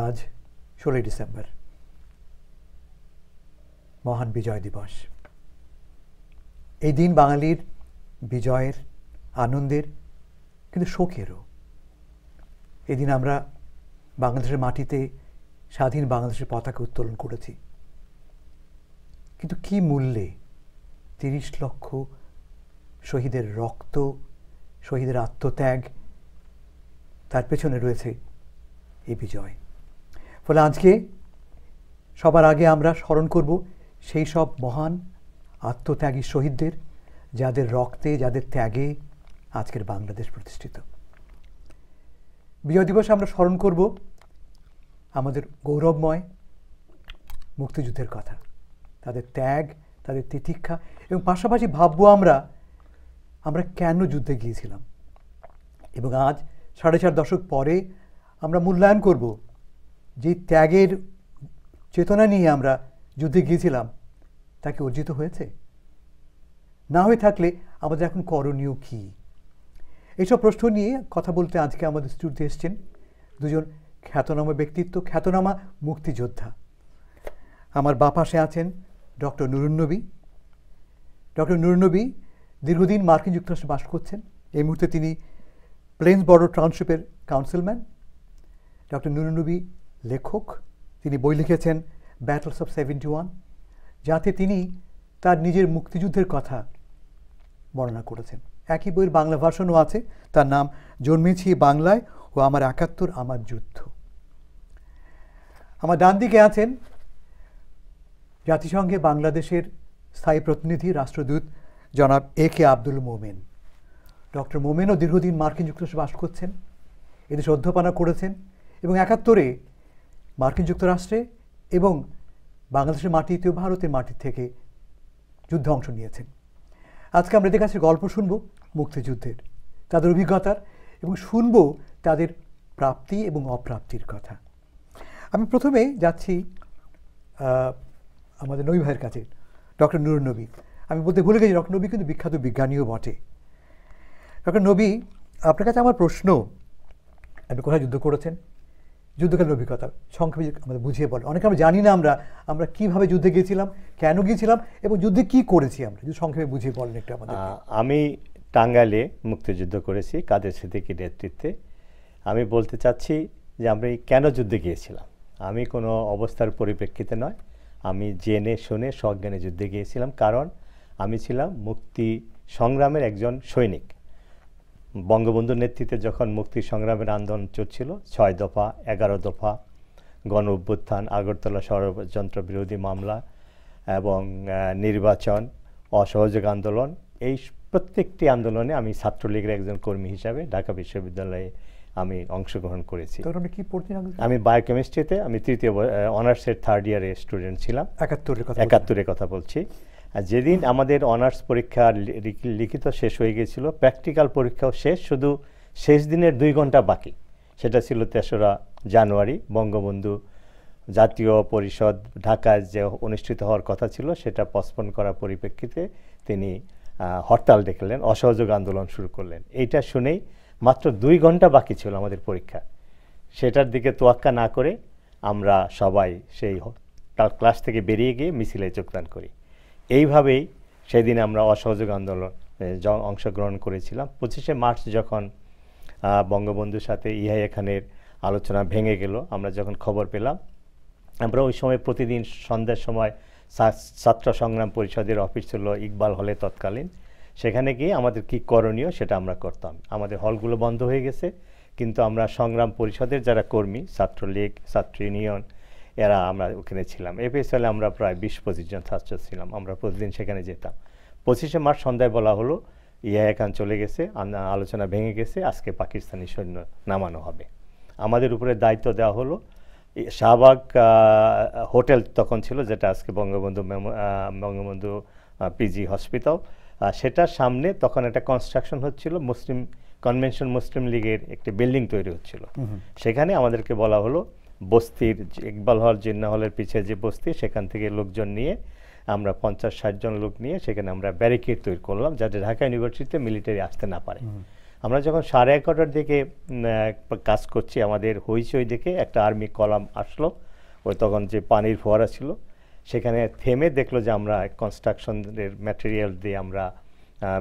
আজ 16 ডিসেম্বর, মহান বিজয় দিবস। এই দিন বাঙালির বিজয়ের, আনন্দের, কিন্তু শোকেরও। এদিন আমরা বাংলাদেশের মাটিতে স্বাধীন বাংলাদেশের পতাকা উত্তোলন করেছি, কিন্তু কি মূল্যে? 30 লক্ষ শহীদের রক্ত, শহীদের আত্মত্যাগ, তার পেছনে রয়েছে এই বিজয়। ফলে আজকে সবার আগে আমরা স্মরণ করব সেই সব মহান আত্মত্যাগী শহীদদের, যাদের রক্তে, যাদের ত্যাগে আজকের বাংলাদেশ প্রতিষ্ঠিত। বিজয় দিবসে আমরা স্মরণ করব আমাদের গৌরবময় মুক্তিযুদ্ধের কথা, তাদের ত্যাগ, তাদের তিতিক্ষা, এবং পাশাপাশি ভাববো আমরা কেন যুদ্ধে গিয়েছিলাম। এবং আজ 4.5 দশক পরে আমরা মূল্যায়ন করব যে ত্যাগের চেতনা নিয়ে আমরা যুদ্ধে গিয়েছিলাম, তা কি অর্জিত হয়েছে? না হয়ে থাকলে আমাদের এখন করণীয় কী? এইসব প্রশ্ন নিয়ে কথা বলতে আজকে আমাদের স্টুডিওতে এসছেন দুজন খ্যাতনামা ব্যক্তিত্ব, খ্যাতনামা মুক্তিযোদ্ধা। আমার বাঁ পাশে আছেন ডক্টর নুরুন নবী। ডক্টর নুরুন নবী দীর্ঘদিন মার্কিন যুক্তরাষ্ট্রে বাস করছেন। এই মুহূর্তে তিনি planes border টাউনশিপের councilman. Doctor Nurun নবী লেখক, তিনি বই লিখেছেন ব্যাটলস অফ 71, যাতে তিনি তার নিজের মুক্তিযুদ্ধের কথা বর্ণনা করেছেন। একই বইয়ের বাংলা ভার্সনও আছে, তার নাম জন্মেছি বাংলায় ও আমার 71 আমার যুদ্ধ। আমার ডান দিকে আছেন জাতিসংঘে বাংলাদেশের স্থায়ী প্রতিনিধি, রাষ্ট্রদূত জনাব AK আব্দুল মোমেন। ডক্টর মোমেনও দীর্ঘদিন মার্কিন যুক্তরাষ্ট্রে বাস করছেন, এদেশে অধ্যাপনা করেছেন এবং 71-এ মার্কিন যুক্তরাষ্ট্রে এবং বাংলাদেশের মাটিতেও ভারতের মাটি থেকে যুদ্ধে অংশ নিয়েছেন। আজকে আমরা এদের কাছে গল্প শুনব মুক্তিযুদ্ধের, তাদের অভিজ্ঞতার, এবং শুনব তাদের প্রাপ্তি এবং অপ্রাপ্তির কথা। আমি প্রথমে যাচ্ছি আমাদের নবী ভাইয়ের কাছে, ডক্টর নুরুন নবী। আমি বলতে ভুলে গেছি, ডক্টর নবী কিন্তু বিখ্যাত বিজ্ঞানীও বটে। ডক্টর নবী, আপনার কাছে আমার প্রশ্ন, আপনি কোথায় যুদ্ধ করেছেন, যুদ্ধকালীন অভিজ্ঞতা সংক্ষেপে আমাদের বুঝিয়ে বলেন। অনেকে আমরা জানি না আমরা কীভাবে যুদ্ধে গিয়েছিলাম, কেন গিয়েছিলাম, এবং যুদ্ধে কী করেছি আমরা, যদি সংক্ষেপে বুঝিয়ে বলেন একটু আমাদের। আমি টাঙ্গাইলে মুক্তিযুদ্ধ করেছি কাদের সিদ্দিকীর নেতৃত্বে। আমি বলতে চাচ্ছি যে আমরা কেন যুদ্ধে গিয়েছিলাম। আমি কোনো অবস্থার পরিপ্রেক্ষিতে নয়, আমি জেনে শুনে সজ্ঞানে যুদ্ধে গিয়েছিলাম, কারণ আমি ছিলাম মুক্তি সংগ্রামের একজন সৈনিক। বঙ্গবন্ধুর নেতৃত্বে যখন মুক্তি সংগ্রামের আন্দোলন চলছিল, 6 দফা, 11 দফা, গণ অভ্যুত্থান, আগরতলা ষড়যন্ত্র বিরোধী মামলা এবং নির্বাচন, অসহযোগ আন্দোলন, এই প্রত্যেকটি আন্দোলনে আমি ছাত্রলীগের একজন কর্মী হিসাবে ঢাকা বিশ্ববিদ্যালয়ে আমি অংশগ্রহণ করেছি। কি পড়তেন? আমি বায়োকেমিস্ট্রিতে, আমি তৃতীয় অনার্সের 3rd ইয়ারের স্টুডেন্ট ছিলাম। 71-এর কথা বলছি। আর যেদিন আমাদের অনার্স পরীক্ষা লিখিত শেষ হয়ে গিয়েছিল, প্র্যাকটিক্যাল পরীক্ষাও শেষ, শুধু শেষ দিনের 2 ঘন্টা বাকি। সেটা ছিল 3রা জানুয়ারি। বঙ্গবন্ধু জাতীয় পরিষদ ঢাকায় যে অনুষ্ঠিত হওয়ার কথা ছিল, সেটা পসপন করার পরিপ্রেক্ষিতে তিনি হরতাল ডেকেলেন, অসহযোগ আন্দোলন শুরু করলেন। এইটা শুনেই মাত্র 2 ঘন্টা বাকি ছিল আমাদের পরীক্ষা। সেটার দিকে তোয়াক্কা না করে আমরা সবাই সেই ক্লাস থেকে বেরিয়ে গিয়ে মিছিলে যোগদান করি। এইভাবেই সেদিন আমরা অসহযোগ আন্দোলন অংশগ্রহণ করেছিলাম। 25শে মার্চ যখন বঙ্গবন্ধুর সাথে ইয়াহিয়া খানের আলোচনা ভেঙে গেল, আমরা যখন খবর পেলাম, আমরা ওই সময় প্রতিদিন সন্ধ্যার সময় ছাত্র সংগ্রাম পরিষদের অফিস ছিল ইকবাল হলে তৎকালীন, সেখানে গিয়ে আমাদের কি করণীয় সেটা আমরা করতাম। আমাদের হলগুলো বন্ধ হয়ে গেছে, কিন্তু আমরা সংগ্রাম পরিষদের যারা কর্মী, ছাত্রলীগ, ছাত্র ইউনিয়ন, এরা আমরা ওখানে ছিলাম। এপিএসএলে আমরা প্রায় 20-25 জন ছাত্র ছিলাম। আমরা প্রতিদিন সেখানে যেতাম। 25শে মার্চ সন্ধ্যায় বলা হলো ইয়াহিয়া খান চলে গেছে, আলোচনা ভেঙে গেছে, আজকে পাকিস্তানি সৈন্য নামানো হবে। আমাদের উপরে দায়িত্ব দেওয়া হলো শাহবাগ হোটেল তখন ছিল, যেটা আজকে বঙ্গবন্ধু পিজি হসপিটাল, সেটার সামনে তখন একটা কনস্ট্রাকশন হচ্ছিল, মুসলিম কনভেনশন মুসলিম লীগের একটি বিল্ডিং তৈরি হচ্ছিল। সেখানে আমাদেরকে বলা হলো বস্তির ইকবাল হল, জিন্না হলের পিছিয়ে যে বস্তি, সেখান থেকে লোকজন নিয়ে আমরা 50-60 জন লোক নিয়ে সেখানে আমরা ব্যারিকেড তৈরি করলাম, যাতে ঢাকা ইউনিভার্সিটিতে মিলিটারি আসতে না পারে। আমরা যখন 11:30টার দিকে কাজ করছি, আমাদের হইচই দেখে একটা আর্মি কলাম আসলো, ওই তখন যে পানির ফোয়ারা ছিল সেখানে থেমে দেখলো যে আমরা কনস্ট্রাকশনের ম্যাটেরিয়াল দিয়ে আমরা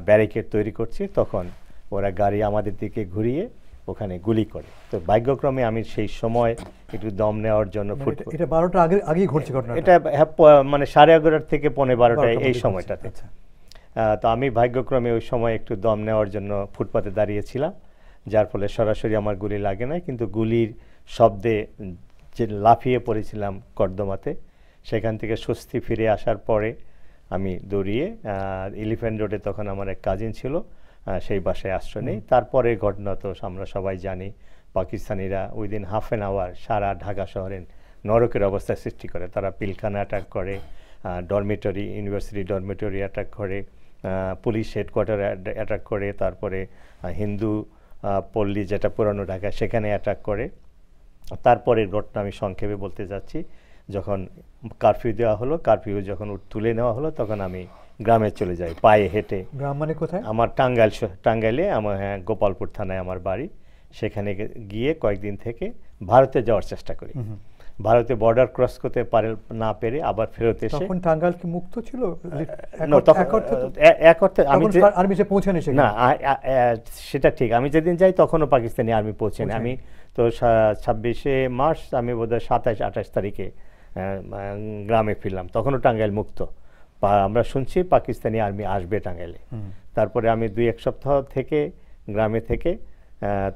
ব্যারিকেড তৈরি করছি। তখন ওরা গাড়ি আমাদের দিকে ঘুরিয়ে ওখানে গুলি করে। তো ভাগ্যক্রমে আমি সেই সময় একটু দম নেওয়ার জন্য এটা 12টা আগেই ঘটছে ঘটনা, এটা মানে 11:30 থেকে 12:15 এই সময়টাতে। তো আমি ভাগ্যক্রমে ওই সময় একটু দম নেওয়ার জন্য ফুটপাতে দাঁড়িয়েছিলাম, যার ফলে সরাসরি আমার গুলি লাগে না, কিন্তু গুলির শব্দে যে লাফিয়ে পড়েছিলাম কর্দমাতে, সেখান থেকে স্বস্তি ফিরে আসার পরে আমি দৌড়িয়ে এলিফ্যান্ট রোডে, তখন আমার এক কাজিন ছিল, সেই বাসায় আশ্রয় নেই। তারপরে ঘটনা তো আমরা সবাই জানি, পাকিস্তানিরা উইদিন হাফ অ্যান আওয়ার সারা ঢাকা শহরে নরকের অবস্থা সৃষ্টি করে। তারা পিলখানা অ্যাটাক করে, ডরমিটরি, ইউনিভার্সিটি ডরমিটরি অ্যাটাক করে, পুলিশ হেডকোয়ার্টার অ্যাটাক করে, তারপরে হিন্দু পল্লী যেটা পুরানো ঢাকা সেখানে অ্যাটাক করে। তারপরের ঘটনা আমি সংক্ষেপে বলতে যাচ্ছি, যখন কারফিউ দেওয়া হলো, কারফিউ যখন তুলে নেওয়া হলো, তখন আমি গ্রামে চলে যাই পায়ে হেঁটে। গ্রাম মানে কোথায়? আমার টাঙ্গাইলে আমার, হ্যাঁ, গোপালপুর থানায় আমার বাড়ি। সেখানে গিয়ে কয়েকদিন থেকে ভারতে যাওয়ার চেষ্টা করি। ভারতে বর্ডার ক্রস করতে না পেরে আবার ফেরত এসে। তখন টাঙ্গাইল কি মুক্ত ছিল? এক অর্থে আমি আর্মি যে পৌঁছানি না, সেটা ঠিক। আমি যেদিন যাই তখনও পাকিস্তানি আর্মি পৌঁছেনি। আমি তো 26শে মার্চ আমি বোধহয় 27-28 তারিখে গ্রামে ফিরলাম, তখনও টাঙ্গাইল মুক্ত। আমরা শুনছি পাকিস্তানি আর্মি আসবে টাঙ্গাইলে। তারপরে আমি 2-1 সপ্তাহ থেকে গ্রামে থেকে,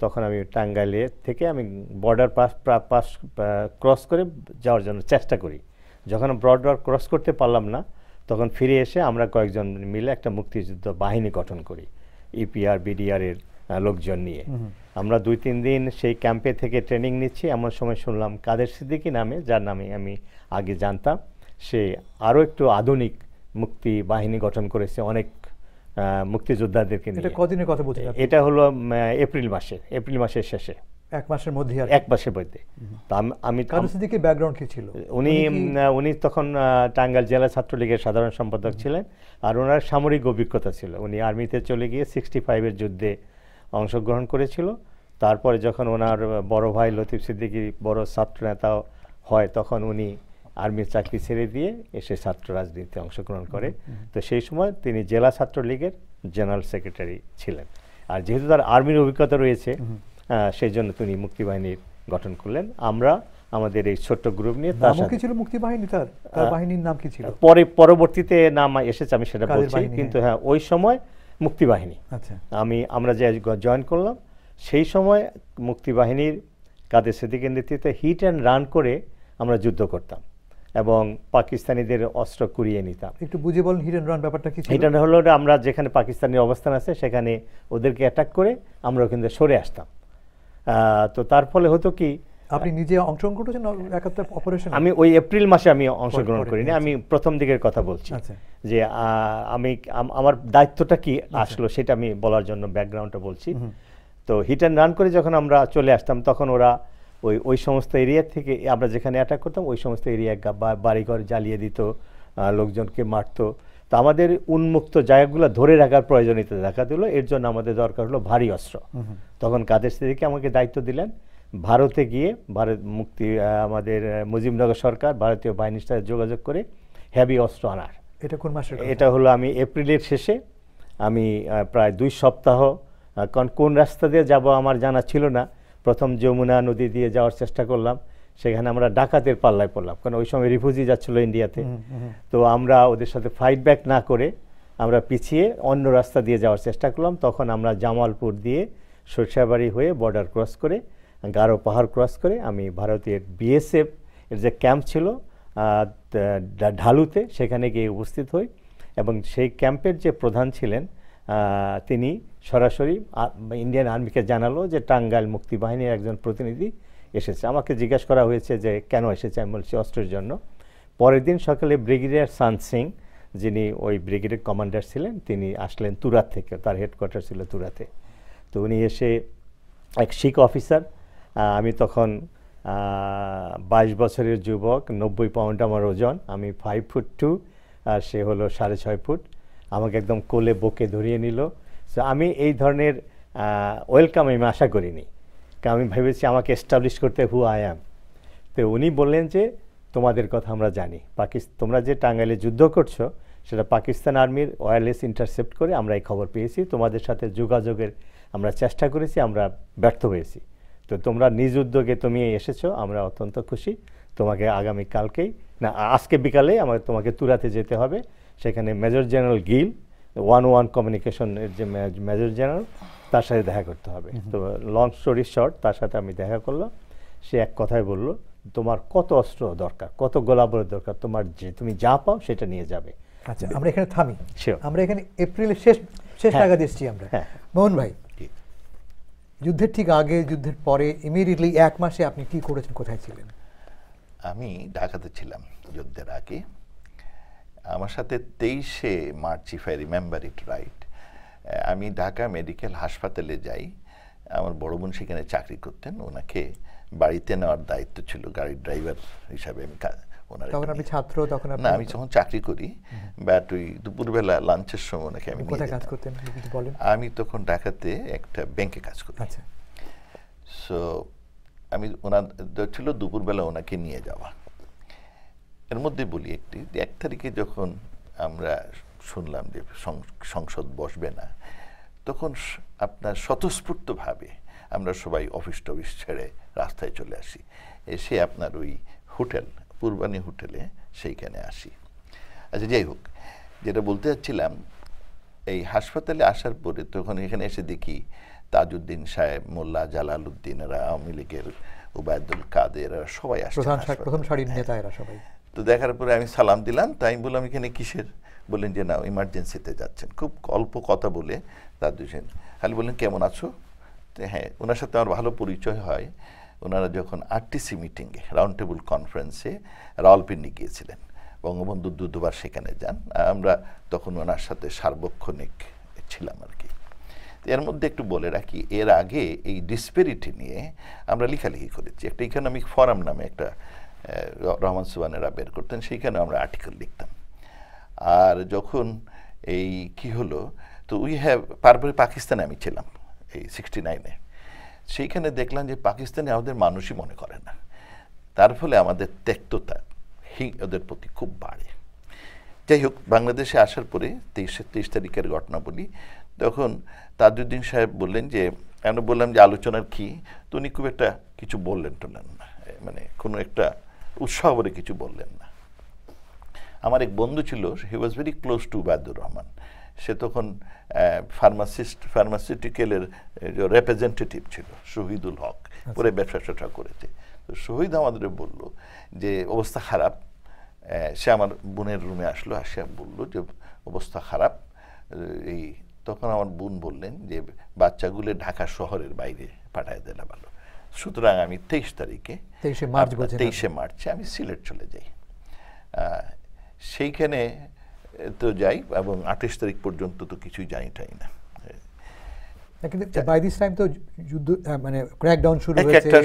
তখন আমি টাঙ্গাইলে থেকে আমি বর্ডার পাস ক্রস করে যাওয়ার জন্য চেষ্টা করি। যখন বর্ডার ক্রস করতে পারলাম না, তখন ফিরে এসে আমরা কয়েকজন মিলে একটা মুক্তিযুদ্ধ বাহিনী গঠন করি, ইপিআর বিডিআর এর লোকজন নিয়ে। আমরা 2-3 দিন সেই ক্যাম্পে থেকে ট্রেনিং নিচ্ছি। এমন সময় শুনলাম কাদের সিদ্দিকী নামে, যার নামে আমি আগে জানতাম, সে আরও একটু আধুনিক মুক্তি বাহিনী গঠন করেছে অনেক মুক্তিযোদ্ধাদেরকে নিয়ে। এটা কদিনের কথা বলছেন? এটা হলো এপ্রিল মাসের শেষে, 1 মাসের মধ্যে। 1 মাসের মধ্যে। তো আমি কাদের সিদ্দিকীর ব্যাকগ্রাউন্ড কি ছিল? উনি তখন টাঙ্গাইল জেলা ছাত্রলীগের সাধারণ সম্পাদক ছিলেন, আর ওনার সামরিক অভিজ্ঞতা ছিল। উনি আর্মিতে চলে গিয়ে 65-এর যুদ্ধে অংশগ্রহণ করেছিল। তারপরে যখন ওনার বড় ভাই লতিফ সিদ্দিকী বড় ছাত্র নেতা হয়, তখন উনি আর্মির চাকরি ছেড়ে দিয়ে এসে ছাত্র রাজনীতিতে অংশগ্রহণ করে। তো সেই সময় তিনি জেলা ছাত্রলীগের জেনারেল সেক্রেটারি ছিলেন। আর যেহেতু তার আর্মির অভিজ্ঞতা রয়েছে, সেই জন্য তিনি মুক্তিবাহিনীর গঠন করলেন। আমরা আমাদের এই ছোট্ট গ্রুপ নিয়ে। তার নাম কি ছিল মুক্তিবাহিনী? তার বাহিনীর নাম কি ছিল? পরবর্তীতে নাম এসেছে, আমি সেটা বলছি। কিন্তু হ্যাঁ, ওই সময় মুক্তিবাহিনী। আচ্ছা, আমরা যে জয়েন করলাম, সেই সময় মুক্তিবাহিনীর কাদের সিদ্দিকীর নেতৃত্বে হিট অ্যান্ড রান করে আমরা যুদ্ধ করতাম এবং পাকিস্তানিদের অস্ত্র কুড়িয়ে নিতাম। একটু বুঝে বলুন হিট অ্যান্ড রান ব্যাপারটা কি ছিল? হিট অ্যান্ড হলো আমরা যেখানে পাকিস্তানের অবস্থান আছে সেখানে ওদেরকে অ্যাটাক করে আমরা কিন্তু সরে আসতাম। তো তার ফলে হতো কি, আপনি নিজে অংশগ্রহণ করেছেন 71 অপারেশন? আমি ওই এপ্রিল মাসে আমি অংশগ্রহণ করিনি, আমি প্রথম দিকের কথা বলছি। যে আমার দায়িত্বটা কি আসলো সেটা আমি বলার জন্য ব্যাকগ্রাউন্ডটা বলছি। তো হিট অ্যান্ড রান করে যখন আমরা চলে আসতাম, তখন ওরা ওই সমস্ত এরিয়া থেকে, আমরা যেখানে অ্যাটাক করতাম ওই সমস্ত এরিয়ায় বাড়িঘর জ্বালিয়ে দিত, লোকজনকে মারতো। তো আমাদের উন্মুক্ত জায়গাগুলো ধরে রাখার প্রয়োজনীয়তা দেখা দিল। এর জন্য আমাদের দরকার হলো ভারী অস্ত্র। তখন কাদের সিদ্দিকী আমাকে দায়িত্ব দিলেন ভারতে গিয়ে, আমাদের মুজিবনগর সরকার ভারতীয় বাহিনীর সাথে যোগাযোগ করে হেভি অস্ত্র আনার। এটা কোন মাসে? এটা হলো আমি এপ্রিলের শেষে, আমি প্রায় 2 সপ্তাহ, কারণ কোন রাস্তা দিয়ে যাব আমার জানা ছিল না। প্রথম যমুনা নদী দিয়ে যাওয়ার চেষ্টা করলাম, সেখানে আমরা ডাকাতের পাল্লায় পড়লাম, কারণ ওই সময় রিফিউজি যাচ্ছিল ইন্ডিয়াতে। তো আমরা ওদের সাথে ফাইট ব্যাক না করে আমরা পিছিয়ে অন্য রাস্তা দিয়ে যাওয়ার চেষ্টা করলাম। তখন আমরা জামালপুর দিয়ে সরিষাবাড়ি হয়ে বর্ডার ক্রস করে, গারো পাহাড় ক্রস করে আমি ভারতের বিএসএফ এর যে ক্যাম্প ছিল ঢালুতে, সেখানে গিয়ে উপস্থিত হই। এবং সেই ক্যাম্পের যে প্রধান ছিলেন, তিনি সরাসরি ইন্ডিয়ান আর্মিকে জানালো যে টাঙ্গাইল মুক্তিবাহিনীর একজন প্রতিনিধি এসেছে। আমাকে জিজ্ঞাসা করা হয়েছে যে কেন এসেছে, আমি বলছি অস্ত্রের জন্য। পরের দিন সকালে ব্রিগেডিয়ার সান সিং, যিনি ওই ব্রিগেডের কমান্ডার ছিলেন, তিনি আসলেন তুরাত থেকে, তার হেডকোয়ার্টার ছিল তুরাতে। তো উনি এসে, এক শিখ অফিসার, আমি তখন 22 বছরের যুবক, 90 পাউন্ড আমার ওজন, আমি 5 ফুট 2 আর সে হলো 6.5 ফুট। আমাকে একদম কোলে বকে ধরিয়ে নিল। সো আমি এই ধরনের ওয়েলকাম আমি আশা করিনি, কারণ আমি ভেবেছি আমাকে এস্টাবলিশ করতে হু আই অ্যাম। তো উনি বললেন যে তোমাদের কথা আমরা জানি, তোমরা যে টাঙ্গাইলে যুদ্ধ করছো সেটা পাকিস্তান আর্মির ওয়্যারলেস ইন্টারসেপ্ট করে আমরা এই খবর পেয়েছি, তোমাদের সাথে যোগাযোগের আমরা চেষ্টা করেছি, আমরা ব্যর্থ হয়েছি। তো তোমরা নিজ উদ্যোগে তুমি এসেছো, আমরা অত্যন্ত খুশি। তোমাকে আগামী কালকেই না আজকে বিকালে তোমাকে তুরাতে যেতে হবে, সেখানে মেজর জেনারেল গিল 101 কমিউনিকেশনের যে মেজর জেনারেল তার সাথে দেখা করতে হবে। তো লং স্টোরি শর্ট, তার সাথে আমি দেখা করলাম। সে এক কথায় বলল, তোমার কত অস্ত্র দরকার, কত গোলাবারুদ দরকার, তুমি যা পাও সেটা নিয়ে যাবে। আচ্ছা, আমরা এখানে থামি। আমরা এখানে এপ্রিলের শেষ নাগাদ এসেছি আমরা। মোহন ভাই, যুদ্ধের ঠিক আগে, যুদ্ধের পরে, ইমিডিয়েটলি 1 মাসে আপনি কি করেছেন, কোথায় ছিলেন? আমি ঢাকাতে ছিলাম যুদ্ধের আগে। আমার সাথে 23শে March, if I remember it right, আমি ঢাকা মেডিকেল হাসপাতালে যাই। আমার বড় বোন সেখানে চাকরি করতেন, ওনাকে বাড়িতে নেওয়ার দায়িত্ব ছিল, গাড়ির ড্রাইভার হিসাবে আমি তখন আপনি ছাত্র? তখন না, আমি যখন চাকরি করি, বাট ওই দুপুরবেলা লাঞ্চের সময় ওনাকে আমি কোথায় কাজ করতেন বলেন? আমি তখন ঢাকাতে একটা ব্যাংকে কাজ করি। আচ্ছা। সো আমি ওনার ছিল দুপুরবেলা ওনাকে নিয়ে যাওয়া। এর মধ্যে বলি একটি, 1 তারিখে যখন আমরা শুনলাম যে সংসদ বসবে না, তখন আপনার স্বতঃস্ফূর্তভাবে আমরা সবাই অফিস টফিস ছেড়ে রাস্তায় চলে আসি। এসে আপনার ওই হোটেল, পূর্বানী হোটেলে, সেইখানে আসি। আচ্ছা, যাই হোক, যেটা বলতে যাচ্ছিলাম, এই হাসপাতালে আসার পরে তখন এখানে এসে দেখি তাজউদ্দিন সাহেব, মোল্লা জালাল উদ্দিন, এরা আওয়ামী লীগের, ওবায়দুল কাদের, এরা সবাই আসছে, প্রথম সারির নেতা এরা সবাই। তো দেখার পরে আমি সালাম দিলাম। তাই আমি বললাম, এখানে কিসের? বললেন যে না, ইমার্জেন্সিতে যাচ্ছেন। খুব অল্প কথা বলে তার দুজন খালি বললেন, কেমন আছো? হ্যাঁ, ওনার সাথে আমার ভালো পরিচয় হয়। ওনারা যখন আরটিসি মিটিংয়ে, রাউন্ড টেবিল কনফারেন্সে রাওয়ালপিন্ডি গিয়েছিলেন, বঙ্গবন্ধু দুবার সেখানে যান। আমরা তখন ওনার সাথে সার্বক্ষণিক ছিলাম আর কি। এর মধ্যে একটু বলে রাখি, এর আগে এই ডিসপেরিটি নিয়ে আমরা লেখালেখি করেছি। একটা ইকোনমিক ফোরাম নামে একটা রহমান সুবহানেরা বের করতেন, সেইখানে আমরা আর্টিকেল লিখতাম। আর যখন এই কি হলো, তো তারপরে পাকিস্তানে আমি ছিলাম এই 69-এ। সেইখানে দেখলাম যে পাকিস্তানে আমাদের মানুষই মনে করে না, তার ফলে আমাদের ত্যক্ততা ওদের প্রতি খুব বাড়ে। যাই হোক, বাংলাদেশে আসার পরে 23 তারিখের ঘটনা বলি। তখন তাজউদ্দিন সাহেব বললেন যে, আমরা বললাম যে আলোচনার কি, তো উনি খুব একটা কিছু বললেন টলেন না, মানে কোনো একটা উৎসাহ করে কিছু বললেন না। আমার এক বন্ধু ছিল, he was very close to Obaidur Rahman. সে তখন ফার্মাসিউটিক্যালের রিপ্রেজেন্টেটিভ ছিল, শহীদুল হক, পরে ব্যবসা করেছে। তো শহীদ আমাদের বলল যে অবস্থা খারাপ। সে আমার বোনের রুমে আসলো, আসে বলল যে অবস্থা খারাপ। এই তখন আমার বোন বললেন যে বাচ্চাগুলো ঢাকা শহরের বাইরে পাঠায় দিলে ভালো। সুতরাং আমি 23 মার্চে আমি সিলেট চলে যাই। সেইখানে তো যাই এবং 28 তারিখ পর্যন্ত তো কিছুই জানি না। কিন্তু বাই দিস টাইম তো যুদ্ধ, মানে ক্র্যাকডাউন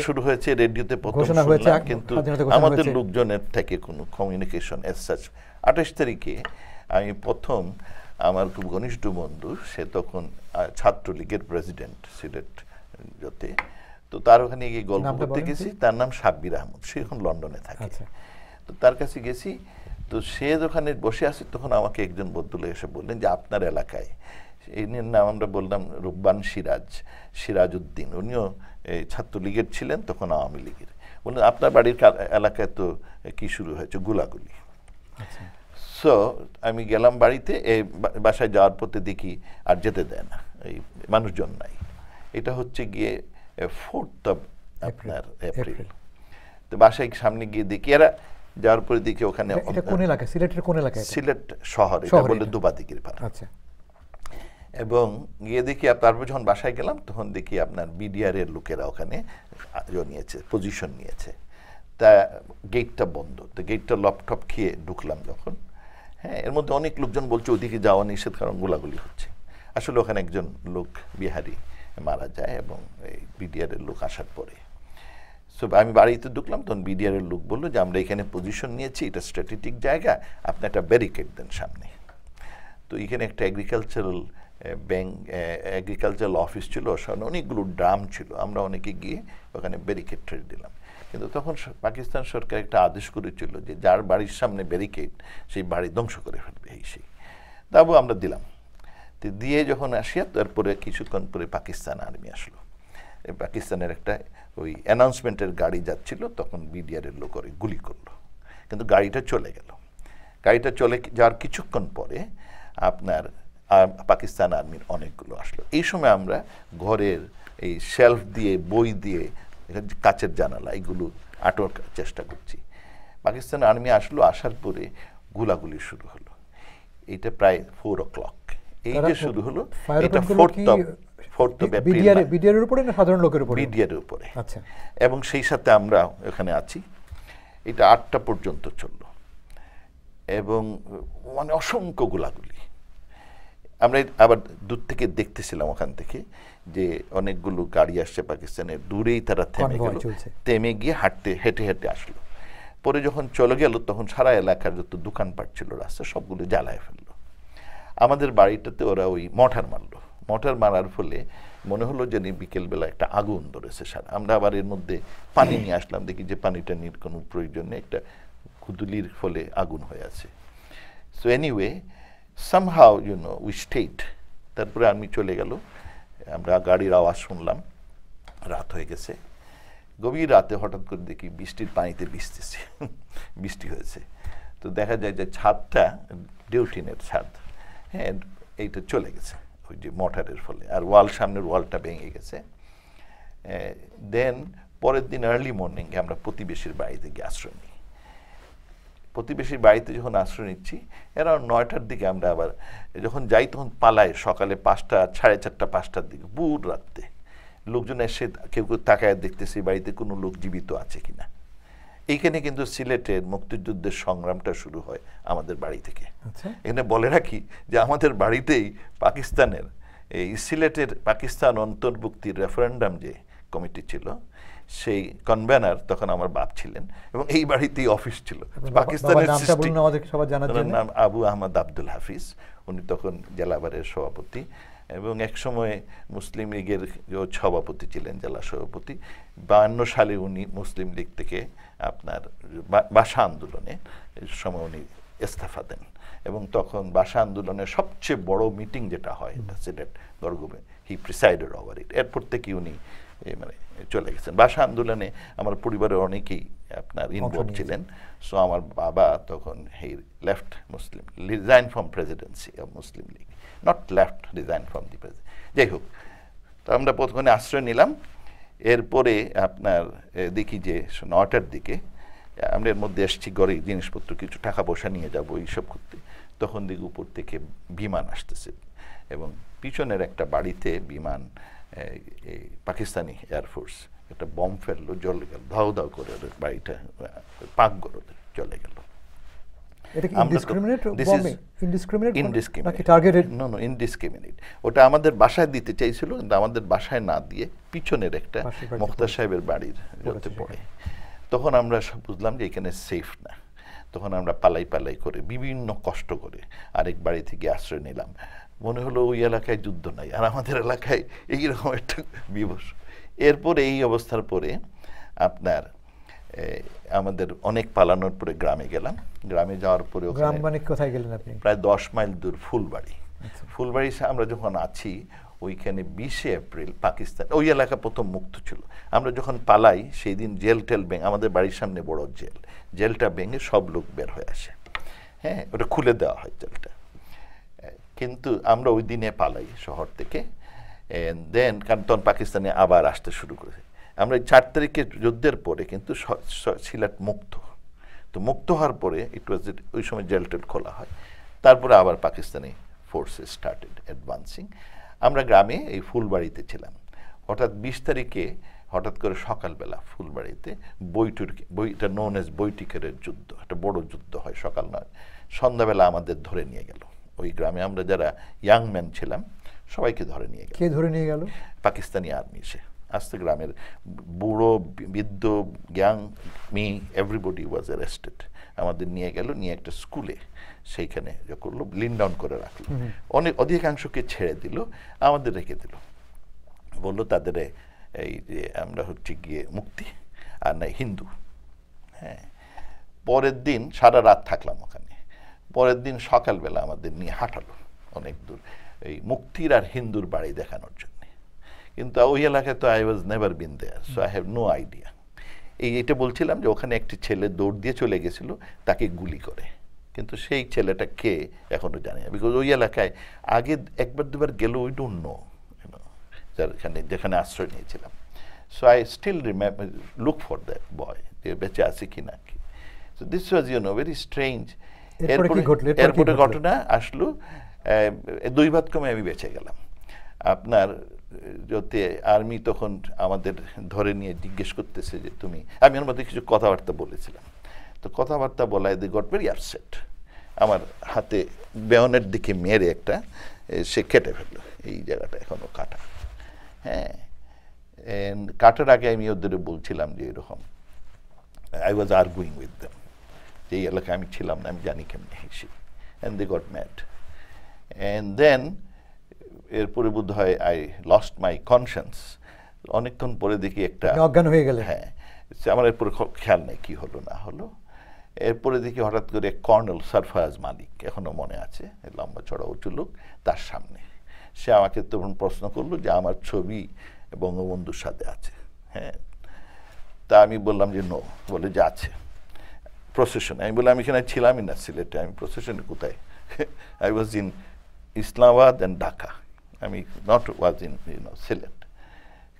শুরু হয়েছে, রেডিওতে প্রথম শুনলাম, কিন্তু আমাদের লোকজনের থেকে কোনো কমিউনিকেশন এজ সাচ। 28 তারিখে আমি প্রথম, আমার খুব ঘনিষ্ঠ বন্ধু, সে তখন ছাত্রলীগের প্রেসিডেন্ট সিলেট যতে, তো তার ওখানে গিয়ে গল্প করতে গেছি। তার নাম সাব্বির আহমদ, সে এখন লন্ডনে থাকে। তো তার কাছে গেছি, তো সে যখন বসে আছে তখন আমাকে একজন বন্ধুলে এসে বললেন যে আপনার এলাকায়, এই নাম আমরা বললাম রুব্বান সিরাজউদ্দিন, উনিও ছাত্রলীগের ছিলেন, তখন আওয়ামী লীগের। বললেন আপনার বাড়ির এলাকায় তো কি শুরু হয়েছে, গোলাগুলি। সো আমি গেলাম বাড়িতে, এই বাসায় যাওয়ার পথে দেখি আর যেতে দেয় না, এই মানুষজন নাই। এটা হচ্ছে গিয়ে 4th আপনার এপ্রিল। তো বাসায় সামনে গিয়ে দেখি, এরা যাওয়ার পরে দেখি ওখানে, সিলেটের কোন এলাকায়? সিলেট শহর, এটা বলে দুবাদিকের পাড়া। আচ্ছা। এবং গিয়ে দেখি, তারপর যখন বাসায় গেলাম তখন দেখি আপনার বিডিআর এর লোকেরা ওখানে নিয়েছে, পজিশন নিয়েছে। তা গেটটা বন্ধ, তো গেটটা লপটপ খেয়ে ঢুকলাম যখন, হ্যাঁ, এর মধ্যে অনেক লোকজন বলছে ওদিকে যাওয়া নিষেধ, কারণ গোলাগুলি হচ্ছে। আসলে ওখানে একজন লোক বিহারি মারা যায় এবং এই বিডিআর এর লোক আসার পরে। সো আমি বাড়িতে ঢুকলাম, তখন বিডিআর এর লোক বললো যে আমরা এখানে পজিশন নিয়েছি, এটা স্ট্র্যাটেজিক জায়গা, আপনি একটা ব্যারিকেড দেন সামনে। তো এখানে একটা এগ্রিকালচারাল ব্যাংক এগ্রিকালচারাল অফিস ছিল, ওখানে অনেকগুলো ড্রাম ছিল। আমরা অনেকে গিয়ে ওখানে ব্যারিকেড ঠেলে দিলাম। কিন্তু তখন পাকিস্তান সরকার একটা আদেশ করেছিল যে যার বাড়ির সামনে ব্যারিকেড সেই বাড়ি ধ্বংস করে ফেলবে, এই সেই। তারপর আমরা দিলাম, তো দিয়ে যখন আসিয়া তারপরে কিছুক্ষণ পরে পাকিস্তান আর্মি আসলো। পাকিস্তানের একটা ওই অ্যানাউন্সমেন্টের গাড়ি যাচ্ছিল, তখন বিডিআরের লোক করে গুলি করলো, কিন্তু গাড়িটা চলে গেল। গাড়িটা চলে যাওয়ার কিছুক্ষণ পরে আপনার পাকিস্তান আর্মির অনেকগুলো আসলো। এই সময় আমরা ঘরের এই শেলফ দিয়ে, বই দিয়ে, কাচের জানালা এগুলো আটকার চেষ্টা করছি। পাকিস্তান আর্মি আসলো, আসার পরে গোলাগুলি শুরু হলো। এটা প্রায় 4 o'clock এই যে শুরু হলো। এটা 4th of April বিডিআরের উপরে না সাধারণ লোকের উপরে? বিডিআরের উপরে। আচ্ছা। এবং সেই সাথে আমরা এখানে আছি। এটা 8টা পর্যন্ত চললো এবং মানে অসংখ্য গোলাগুলি। আমরা আবার দূর থেকে দেখতেছিলাম ওখান থেকে যে অনেকগুলো গাড়ি আসছে পাকিস্তানের, দূরেই তারা থেমে গেল, থেমে গিয়ে হেঁটে হেঁটে আসলো। পরে যখন চলে গেল তখন সারা এলাকার যত দোকানপাট ছিল রাস্তা সবগুলো জ্বালায় ফেললো। আমাদের বাড়িটাতে ওরা ওই মর্টার মারলো। মর্টার মারার ফলে মনে হলো যে বিকেলবেলা একটা আগুন ধরেছে সারা। আমরা আবার এর মধ্যে পানি নিয়ে আসলাম, দেখি যে পানিটা নিয়ে কোনো প্রয়োজন নেই, একটা কুদুলির ফলে আগুন হয়ে আছে। So anyway somehow we stayed. তারপরে আমি চলে গেল, আমরা গাড়ির আওয়াজ শুনলাম, রাত হয়ে গেছে। গভীর রাতে হঠাৎ করে দেখি বৃষ্টির পানিতে ভিজতেছে, বৃষ্টি হয়েছে। তো দেখা যায় যে ছাদটা ডিউটিনের ছাদ, হ্যাঁ, এইটা চলে গেছে ওই যে মর্টারের ফলে, আর সামনের ওয়ালটা ভেঙে গেছে। দেন পরের দিন আর্লি মর্নিংয়ে আমরা প্রতিবেশীর বাড়িতে গিয়ে আশ্রয় নিই। প্রতিবেশীর বাড়িতে যখন আশ্রয় নিচ্ছি, অ্যারাউন্ড 9টার দিকে আমরা আবার যখন যাই তখন পালায়, সকালে 5টা, 4:30, 5টার দিকে, পুর রাত্রে লোকজন এসে কেউ কেউ তাকায় দেখতেছে বাড়িতে কোনো লোক জীবিত আছে কিনা। এইখানে কিন্তু সিলেটের মুক্তিযুদ্ধের সংগ্রামটা শুরু হয় আমাদের বাড়ি থেকে। এখানে বলে রাখি যে আমাদের বাড়িতেই পাকিস্তানের এই সিলেটের পাকিস্তান অন্তর্ভুক্তির রেফারেন্ডাম যে কমিটি ছিল, সেই কনভেনার তখন আমার বাপ ছিলেন এবং এই বাড়িতেই অফিস ছিল। পাকিস্তানের নাম আবু আহমদ আব্দুল হাফিজ, উনি তখন জেলাবারের সভাপতি এবং একসময় মুসলিম লীগের সভাপতি ছিলেন, জেলা সভাপতি। 52 সালে উনি মুসলিম লীগ থেকে আপনার ভাষা আন্দোলনে সময় উনি ইস্তফা দেন এবং তখন ভাষা আন্দোলনের সবচেয়ে বড় মিটিং যেটা হয় এটা সিলেট গড়গড়ে, হি প্রিসাইডেড ওভার ইট। এরপর থেকে উনি মানে চলে গেছেন। ভাষা আন্দোলনে আমার পরিবারের অনেকেই আপনার ইনভলভ ছিলেন। সো আমার বাবা তখন he left Muslim, resign from Presidency of Muslim League, not left, resign from the president. যাই হোক, তো আমরা প্রথমে আশ্রয় নিলাম। এরপরে আপনার দেখি যে 9টার দিকে আমরা এর মধ্যে এসছি ঘরে জিনিসপত্র কিছু টাকা পয়সা নিয়ে যাবো এইসব করতে, তখন দেখি উপর থেকে বিমান আসতেছে এবং পিছনের একটা বাড়িতে বিমান, পাকিস্তানি এয়ারফোর্স একটা বম ফেললো, জ্বলে গেল, ধাও ধাও করে বাড়িটা পাকঘর চলে গেল। ওটা আমাদের বাসায় দিতে চাইছিল কিন্তু আমাদের বাসায় না দিয়ে পিছনের একটা মুখতার সাহেবের বাড়ির যাতে পড়ে। তখন আমরা বুঝলাম যে এখানে সেফ না। তখন আমরা পালাই করে বিভিন্ন কষ্ট করে আরেক বাড়ি থেকে আশ্রয় নিলাম। মনে হলো ওই এলাকায় যুদ্ধ নাই, আর আমাদের এলাকায় এইরকম একটা বিবশ। এরপরে এই অবস্থার পরে আপনার আমাদের অনেক পালানোর পরে গ্রামে গেলাম। গ্রামে যাওয়ার পরে কোথায় গেলেন আপনি? প্রায় 10 মাইল দূর ফুলবাড়ি। ফুলবাড়ি আমরা যখন আছি ওইখানে 20শে এপ্রিল পাকিস্তান, ওই এলাকা প্রথম মুক্ত ছিল। আমরা যখন পালাই সেই দিন জেল টেল ভেঙে, আমাদের বাড়ির সামনে বড় জেলটা ভেঙে সব লোক বের হয়ে আসে, হ্যাঁ, ওটা খুলে দেওয়া হয় জেলটা। কিন্তু আমরা ওই দিনে পালাই শহর থেকে। দেন কারণ তখন পাকিস্তানে আবার আসতে শুরু করেছে। আমরা 4 তারিখের যুদ্ধের পরে কিন্তু সিলেট মুক্ত। তো মুক্ত হওয়ার পরে ওই সময় জেল টেল খোলা হয়। তারপরে আবার পাকিস্তানি ফোর্সেস স্টার্টেড অ্যাডভান্সিং। আমরা গ্রামে এই ফুলবাড়িতে ছিলাম। হঠাৎ 20 তারিখে হঠাৎ করে সকালবেলা ফুলবাড়িতে বইটা নোন এজ বৈটিকেরের যুদ্ধ, একটা বড় যুদ্ধ হয় সকাল 9। সন্ধ্যাবেলা আমাদের ধরে নিয়ে গেল। ওই গ্রামে আমরা যারা ইয়াং ম্যান ছিলাম সবাইকে ধরে নিয়ে গেল। কে ধরে নিয়ে গেল? পাকিস্তানি আর্মি এসে আস্তে গ্রামের বুড়ো বৃদ্ধ Yang Mi everybody was arrested. আমাদের নিয়ে গেল, নিয়ে একটা স্কুলে সেইখানে যে করলো, লিন ডাউন করে রাখলো, অনেক অধিকাংশকে ছেড়ে দিল, আমাদের রেখে দিল, বললো তাদের এই যে আমরা হচ্ছে গিয়ে মুক্তি আর নাই হিন্দু। হ্যাঁ, পরের দিন সারা রাত থাকলাম ওখানে, পরের দিন সকালবেলা আমাদের নিয়ে হাঁটালো অনেক দূর এই মুক্তির আর হিন্দুর বাড়ি দেখানোর জন্য। কিন্তু ওই এলাকায় তো I was never been there, so I have no idea. এটা বলছিলাম যে ওখানে একটি ছেলে দৌড় দিয়ে চলে গেছিল, তাকে গুলি করে, কিন্তু সেই ছেলেটা কে এখনো জানি না, বিকজ ওই এলাকায় আগে একবার দুবার গেল, উই ডোন্ট নো, যেখানে আশ্রয় নিয়েছিলাম। So I still remember, look for that boy, যে বেঁচে আছে কি না কি। So this was very strange. এরপরে ঘটনা আসলো, 2 ভাত কমে আমি বেঁচে গেলাম। আপনার যাতে আর্মি তখন আমাদের ধরে নিয়ে জিজ্ঞেস করতেছে যে তুমি, আমি ওর মধ্যে কিছু কথাবার্তা বলেছিলাম, তো কথাবার্তা বলায় দি গট ভেরি আপসেট, আমার হাতে বেয়নের দিকে মেরে একটা সে কেটে ফেললো, এই জায়গাটা এখনো কাটা। হ্যাঁ, কাটার আগে আমি ওদের বলছিলাম যে এরকম, I was arguing with them, যে এই এলাকায় আমি ছিলাম না, আমি জানি কেমনি হেসি, and they got mad. And then এরপরে বোধ হয় আই লস্ট মাই কনসিয়েন্স, অনেকক্ষণ পরে দেখি একটা অজ্ঞান হয়ে গেলে, হ্যাঁ, আমার এরপরে খেয়াল নেই কি হলো না হলো। এরপরে দেখি হঠাৎ করে কর্নেল সরফরাজ মালিক, এখনো মনে আছে, লম্বা চড়া উঁচু লোক, তার সামনে সে আমাকে তখন প্রশ্ন করলো যে আমার ছবি বঙ্গবন্ধুর সাথে আছে। হ্যাঁ, তা আমি বললাম যে নো, বলে যে আছে প্রসেশনে। আমি বললাম আমি এখানে ছিলামই না সিলেটে, আমি প্রসেশনে কোথায়, I was in Islamabad and Dhaka, আমি নট ওয়াজ ইন সিলেট।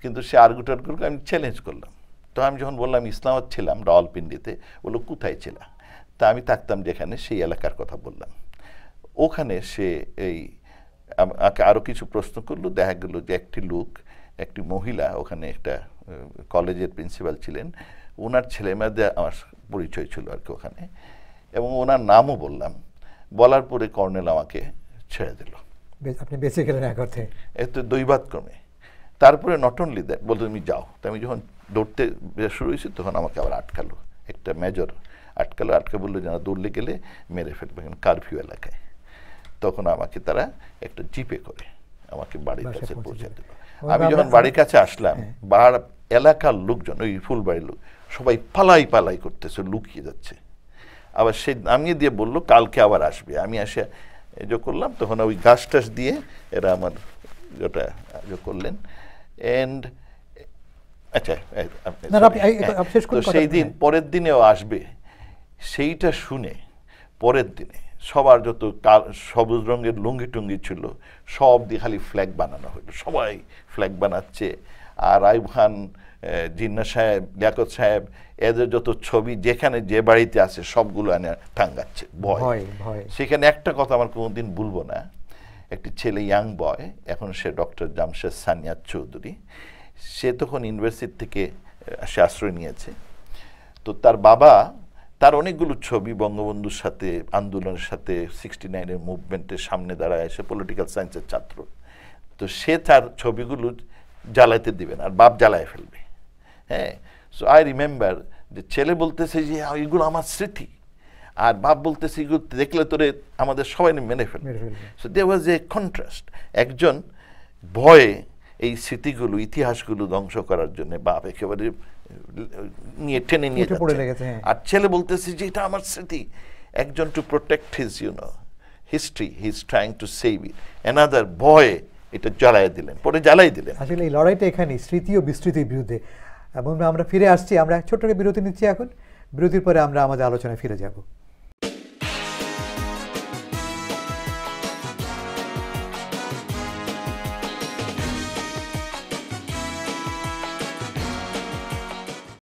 কিন্তু সে আর্গুটার্গুলোকে আমি চ্যালেঞ্জ করলাম। তো আমি যখন বললাম ইসলামাবাদ ছিলাম রাওয়ালপিন্ডিতে, বললো কোথায় ছিলাম, তা আমি থাকতাম যেখানে, সেই এলাকার কথা বললাম। ওখানে সে এই আমাকে আরও কিছু প্রশ্ন করলো, দেখা গেল যে একটি লোক, একটি মহিলা, ওখানে একটা কলেজের প্রিন্সিপাল ছিলেন, ওনার ছেলেমেয়েদের আমার পরিচয় ছিল আর কি ওখানে, এবং ওনার নামও বললাম। বলার পরে কর্নেল আমাকে ছেড়ে দিল, আপনি বেঁচে গেলেন এক অর্থে। এত 2 ভাত ক্রমে। তারপরে নট অনলি দ্যাট, বলতো তুমি যাও। তো আমি যখন দৌড়তে শুরু হয়েছি তখন আমাকে আবার আটকালো, একটা মেজর আটকালো, আটকে বললো যেন দৌড়লে গেলে মেরে ফেলবে, কারফিউ এলাকায়। তখন আমাকে তারা একটা জিপে করে আমাকে বাড়ির কাছে পৌঁছে দিল। আমি যখন বাড়ির কাছে আসলাম, এলাকার লোকজন, ওই ফুলবাড়ির লোক সবাই পালাই পালাই করতেছে, লুকিয়ে যাচ্ছে। আবার সে নামিয়ে দিয়ে বললো কালকে আবার আসবে। আমি এসে যে করলাম, তখন ওই গাছ টাছ দিয়ে এরা আমার যেটা করলেন। এন্ড আচ্ছা, তো সেই দিন পরের দিনেও আসবে, সেইটা শুনে পরের দিনে সবার যত সবুজ রঙের লুঙ্গি টুঙ্গি ছিল সব দিয়ে খালি ফ্ল্যাগ বানানো হলো, সবাই ফ্ল্যাগ বানাচ্ছে। আর আইয়ুব খান, জিন্না সাহেব, লিয়াকত সাহেব, এদের যত ছবি যেখানে যে বাড়িতে আছে সবগুলো এনে টাঙ্গাচ্ছে, ভয়। সেখানে একটা কথা আমার কোনোদিন ভুলবো না, একটি ছেলে, ইয়াং বয়, এখন সে ডক্টর জামশেদ সানিয়া চৌধুরী, সে তখন ইউনিভার্সিটি থেকে সে আশ্রয় নিয়েছে। তো তার বাবা, তার অনেকগুলো ছবি বঙ্গবন্ধুর সাথে, আন্দোলনের সাথে, 69-এর মুভমেন্টের সামনে দাঁড়ায়, সে পলিটিক্যাল সায়েন্সের ছাত্র। তো সে তার ছবিগুলো জ্বালাইতে দিবেন, আর বাপ জ্বালায় ফেলবে। হ্যাঁ, সো আই রিমেম্বার যে ছেলে বলতেছে যে এগুলো আমার স্মৃতি, আর বাপ বলতেছে এগুলো দেখলে তোরে আমাদের সবাই মেনে ফেলবে। So there was a contrast. একজন ভয়ে এই স্মৃতিগুলো, ইতিহাসগুলো ধ্বংস করার জন্য বাপ একেবারে নিয়ে টেনে নিয়ে যাচ্ছে, আর ছেলে বলতেছে যে এটা আমার স্মৃতি। একজন to protect his history, he is trying to save it, another ভয়ে এটা জ্বালাই দিলেন, পরে জ্বালাই দিলেন। আসলে এই লড়াইটা এখানে স্মৃতি ও বিস্মৃতির বিরুদ্ধে। এবং আমরা ফিরে আসছি, আমরা ছোট্ট বিরতি নিচ্ছি এখন। বিরতির পরে আমরা আমাদের আলোচনায় ফিরে যাব।